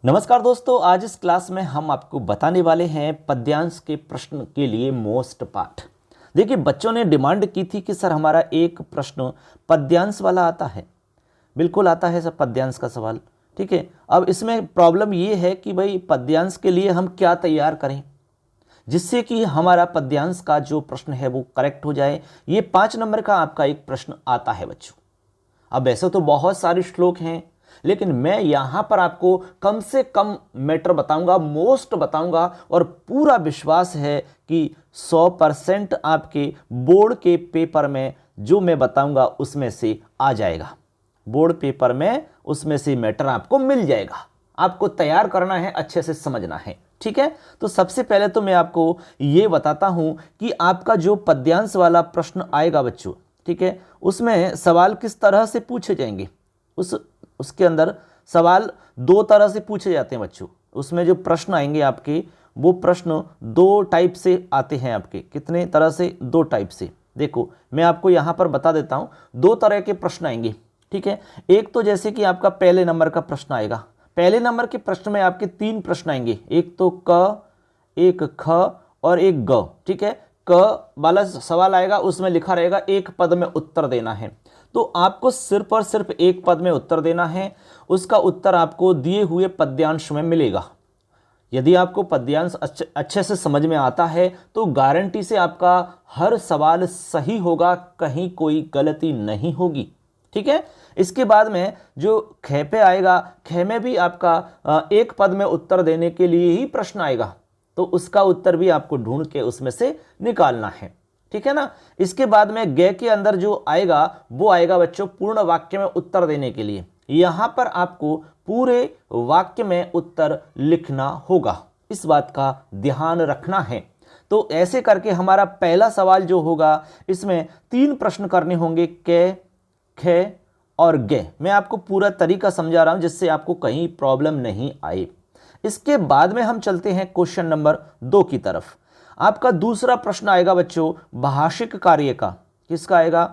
नमस्कार दोस्तों, आज इस क्लास में हम आपको बताने वाले हैं पद्यांश के प्रश्न के लिए मोस्ट पार्ट। देखिए, बच्चों ने डिमांड की थी कि सर हमारा एक प्रश्न पद्यांश वाला आता है। बिल्कुल आता है सर पद्यांश का सवाल। ठीक है, अब इसमें प्रॉब्लम ये है कि भाई पद्यांश के लिए हम क्या तैयार करें जिससे कि हमारा पद्यांश का जो प्रश्न है वो करेक्ट हो जाए। ये 5 नंबर का आपका एक प्रश्न आता है बच्चों। अब ऐसे तो बहुत सारे श्लोक हैं, लेकिन मैं यहां पर आपको कम से कम मैटर बताऊंगा, मोस्ट बताऊंगा, और पूरा विश्वास है कि 100% आपके बोर्ड के पेपर में जो मैं बताऊंगा उसमें से आ जाएगा। बोर्ड पेपर में उसमें से मैटर आपको मिल जाएगा। आपको तैयार करना है, अच्छे से समझना है। ठीक है, तो सबसे पहले तो मैं आपको ये बताता हूं कि आपका जो पद्यांश वाला प्रश्न आएगा बच्चों, ठीक है, उसमें सवाल किस तरह से पूछे जाएंगे। उसके अंदर सवाल 2 तरह से पूछे जाते हैं बच्चों। उसमें जो प्रश्न आएंगे आपके, वो प्रश्न 2 टाइप से आते हैं आपके। कितने तरह से? 2 टाइप से। देखो, मैं आपको यहाँ पर बता देता हूँ, 2 तरह के प्रश्न आएंगे। ठीक है, एक तो जैसे कि आपका पहले नंबर का प्रश्न आएगा। पहले नंबर के प्रश्न में आपके 3 प्रश्न आएंगे, एक तो क, एक ख और एक ग। ठीक है, क वाला सवाल आएगा, उसमें लिखा रहेगा एक पद में उत्तर देना है। तो आपको सिर्फ और सिर्फ एक पद में उत्तर देना है। उसका उत्तर आपको दिए हुए पद्यांश में मिलेगा। यदि आपको पद्यांश अच्छे से समझ में आता है तो गारंटी से आपका हर सवाल सही होगा, कहीं कोई गलती नहीं होगी। ठीक है, इसके बाद में जो ख पे आएगा, ख में भी आपका एक पद में उत्तर देने के लिए ही प्रश्न आएगा, तो उसका उत्तर भी आपको ढूंढ के उसमें से निकालना है। ठीक है ना। इसके बाद में ग के अंदर जो आएगा वो आएगा बच्चों पूर्ण वाक्य में उत्तर देने के लिए। यहां पर आपको पूरे वाक्य में उत्तर लिखना होगा, इस बात का ध्यान रखना है। तो ऐसे करके हमारा पहला सवाल जो होगा, इसमें 3 प्रश्न करने होंगे, क, ख और ग। मैं आपको पूरा तरीका समझा रहा हूं जिससे आपको कहीं प्रॉब्लम नहीं आए। इसके बाद में हम चलते हैं क्वेश्चन नंबर 2 की तरफ। आपका दूसरा प्रश्न आएगा बच्चों भाषिक कार्य का। किसका आएगा?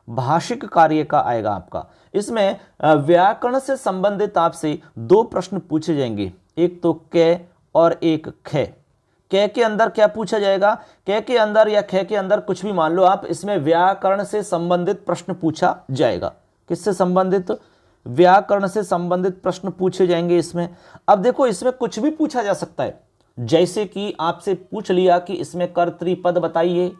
भाषिक कार्य का आएगा आपका। इसमें व्याकरण से संबंधित आपसे 2 प्रश्न पूछे जाएंगे, एक तो क और एक ख। क के अंदर क्या पूछा जाएगा? क के अंदर या ख के अंदर कुछ भी मान लो आप, इसमें व्याकरण से संबंधित प्रश्न पूछा जाएगा। किससे संबंधित? व्याकरण से संबंधित प्रश्न पूछे जाएंगे इसमें। अब देखो, इसमें कुछ भी पूछा जा सकता है, जैसे कि आपसे पूछ लिया कि इसमें कर्तृपद बताइए।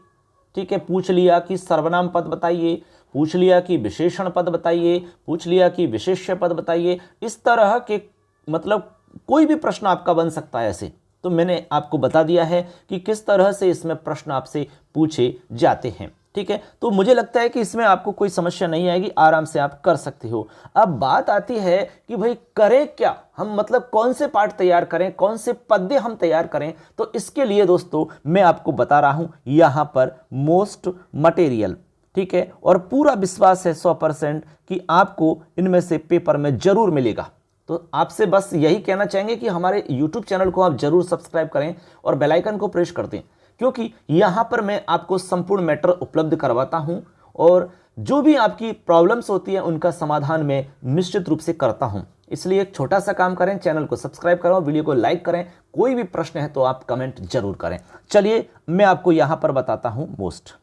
ठीक है, पूछ लिया कि सर्वनाम पद बताइए, पूछ लिया कि विशेषण पद बताइए, पूछ लिया कि विशेष्य पद बताइए। इस तरह के मतलब कोई भी प्रश्न आपका बन सकता है ऐसे। तो मैंने आपको बता दिया है कि किस तरह से इसमें प्रश्न आपसे पूछे जाते हैं। ठीक है, तो मुझे लगता है कि इसमें आपको कोई समस्या नहीं आएगी, आराम से आप कर सकते हो। अब बात आती है कि भाई करें क्या हम, मतलब कौन से पाठ तैयार करें, कौन से पद्य हम तैयार करें। तो इसके लिए दोस्तों मैं आपको बता रहा हूं यहां पर मोस्ट मटेरियल। ठीक है, और पूरा विश्वास है 100% कि आपको इनमें से पेपर में जरूर मिलेगा। तो आपसे बस यही कहना चाहेंगे कि हमारे YouTube चैनल को आप जरूर सब्सक्राइब करें और बेल आइकन को प्रेस कर दें, क्योंकि यहां पर मैं आपको संपूर्ण मैटर उपलब्ध करवाता हूं और जो भी आपकी प्रॉब्लम्स होती है उनका समाधान मैं निश्चित रूप से करता हूं। इसलिए एक छोटा सा काम करें, चैनल को सब्सक्राइब करें, वीडियो को लाइक करें। कोई भी प्रश्न है तो आप कमेंट जरूर करें। चलिए मैं आपको यहां पर बताता हूं मोस्ट।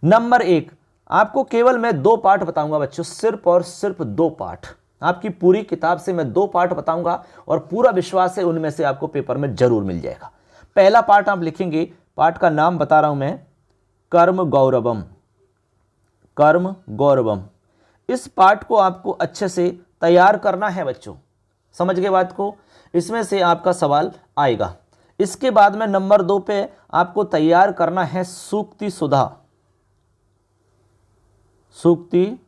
नंबर 1, आपको केवल मैं 2 पाठ बताऊंगा बच्चों, सिर्फ और सिर्फ 2 पाठ। आपकी पूरी किताब से मैं 2 पाठ बताऊंगा और पूरा विश्वास है उनमें से आपको पेपर में जरूर मिल जाएगा। पहला पाठ आप लिखेंगे, पाठ का नाम बता रहा हूं मैं, कर्म गौरवम। कर्म गौरवम। इस पाठ को आपको अच्छे से तैयार करना है बच्चों, समझ गए बात को। इसमें से आपका सवाल आएगा। इसके बाद में नंबर 2 पे आपको तैयार करना है सूक्ति सुधा। सूक्ति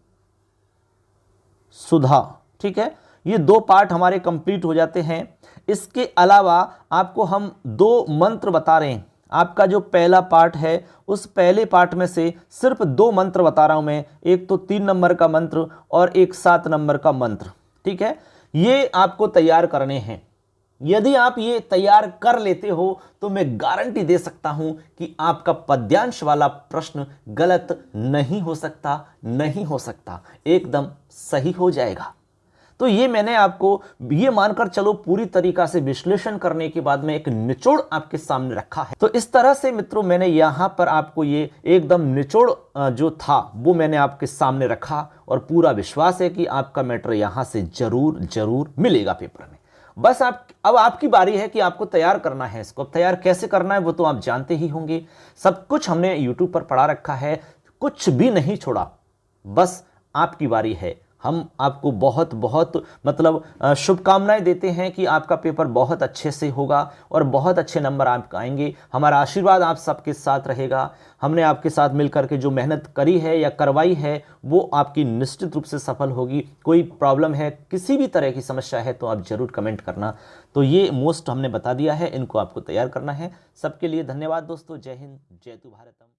सुधा। ठीक है, ये 2 पाठ हमारे कंप्लीट हो जाते हैं। इसके अलावा आपको हम 2 मंत्र बता रहे हैं। आपका जो पहला पाठ है उस पहले पाठ में से सिर्फ 2 मंत्र बता रहा हूं मैं, एक तो 3 नंबर का मंत्र और एक 7 नंबर का मंत्र। ठीक है, ये आपको तैयार करने हैं। यदि आप ये तैयार कर लेते हो तो मैं गारंटी दे सकता हूं कि आपका पद्यांश वाला प्रश्न गलत नहीं हो सकता, नहीं हो सकता, एकदम सही हो जाएगा। तो ये मैंने आपको ये मानकर चलो पूरी तरीका से विश्लेषण करने के बाद में एक निचोड़ आपके सामने रखा है। तो इस तरह से मित्रों मैंने यहां पर आपको ये एकदम निचोड़ जो था वो मैंने आपके सामने रखा और पूरा विश्वास है कि आपका मैटर यहां से जरूर जरूर मिलेगा पेपर में। बस अब आपकी बारी है कि आपको तैयार करना है इसको। अब तैयार कैसे करना है वो तो आप जानते ही होंगे, सब कुछ हमने YouTube पर पढ़ा रखा है, कुछ भी नहीं छोड़ा। बस आपकी बारी है। हम आपको बहुत बहुत शुभकामनाएं देते हैं कि आपका पेपर बहुत अच्छे से होगा और बहुत अच्छे नंबर आपके आएंगे। हमारा आशीर्वाद आप सबके साथ रहेगा। हमने आपके साथ मिलकर के जो मेहनत करी है या करवाई है वो आपकी निश्चित रूप से सफल होगी। कोई प्रॉब्लम है, किसी भी तरह की समस्या है तो आप जरूर कमेंट करना। तो ये मोस्ट हमने बता दिया है, इनको आपको तैयार करना है। सबके लिए धन्यवाद दोस्तों। जय हिंद, जय तू भारतम।